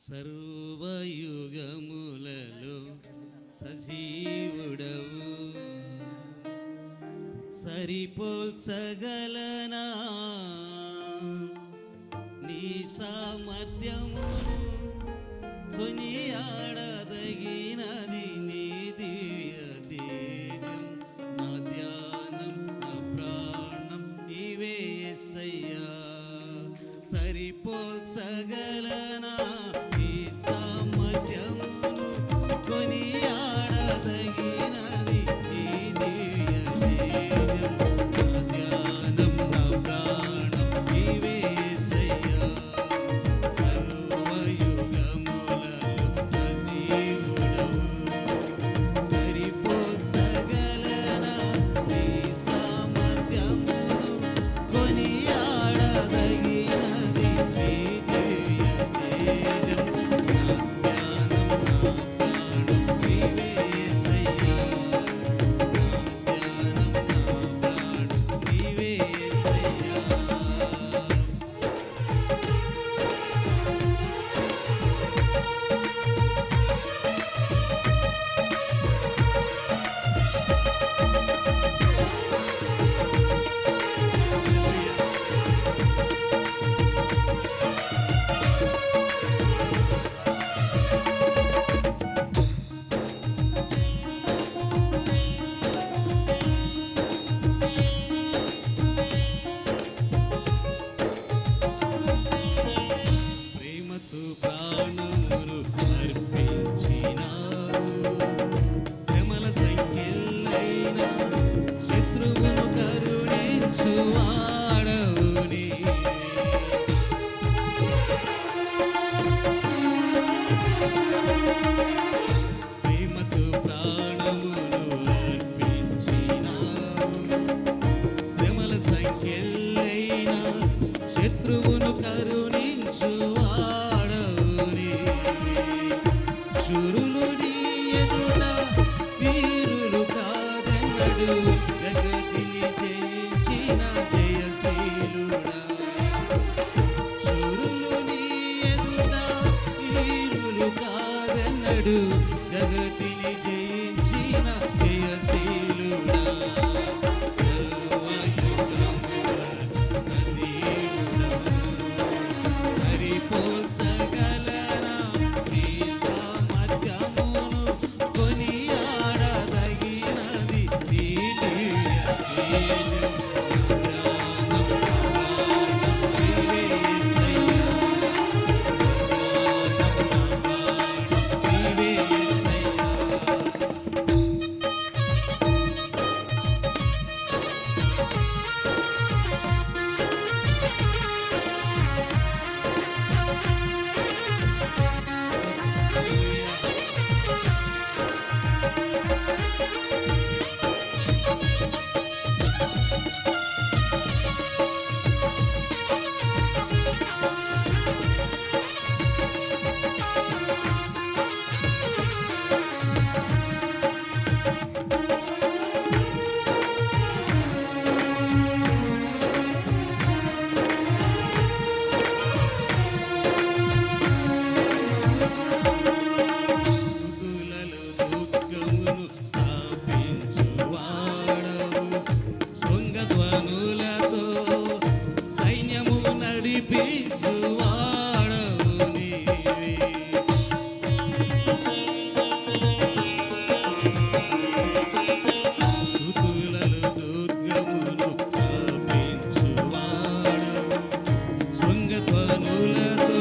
సర్వయుగములలో సజీవుడవు, సరిపోల్చగలనా నీ సామర్థ్యమును, కొనియాడదగినది నీ దివ్య తేజం. నా ధ్యానం నా ప్రాణం నీవే యేసయ్యా, సరిపోల్చగలనా నీ సామర్థ్యమును, కొనియాడదగినది నీ దివ్య తేజం. నా ధ్యానం నా ప్రాణం నీవే యేసయ్యా, సర్వయుగములలో సజీవుడవు, సరిపోల్చగలనా నీ సామర్థ్యమును, కొనియాడదగినది నీ దివ్య తేజం. నా ధ్యానం నా ప్రాణం నీవే యేసయ్యా, నా ధ్యానం నా ప్రాణం నీవే యేసయ్యా. ప్రేమతో ప్రాణమును అర్పించినావు, శ్రమల సంఖ్యలైన శత్రువును కరుణించువాడవు నీవే. ప్రేమతో ప్రాణమును అర్పించినావు, శ్రమల సంఖ్యలైన శత్రువును కరుణించువాడవు నీవే. శూరులు నీ ఎదుట వీరులు కాదన్నడు, జగతిని జయించిన జయశీలుడా. శూరులు నీ ఎదుట వీరులు కాదన్నడు, జగతిని జయించిన జయశీలుడా. సర్వయుగములలో సజీవుడవు, సరిపోల్చగలనా నీ సామర్థ్యమును, కొనియాడదగినది నీ దివ్య తేజం. నా ధ్యానం నా ప్రాణం నీవే యేసయ్యా, నా ధ్యానం నా ప్రాణం నీవే యేసయ్యా. స్థుతులలో దుఃఖమును స్థాపించువాడవు, శృంగధ్వనులతో సైన్యము నడిపించువాడవు నీవే. స్థుతులలో దుర్గమును స్థాపించువాడవు, శృంగధ్వనులతో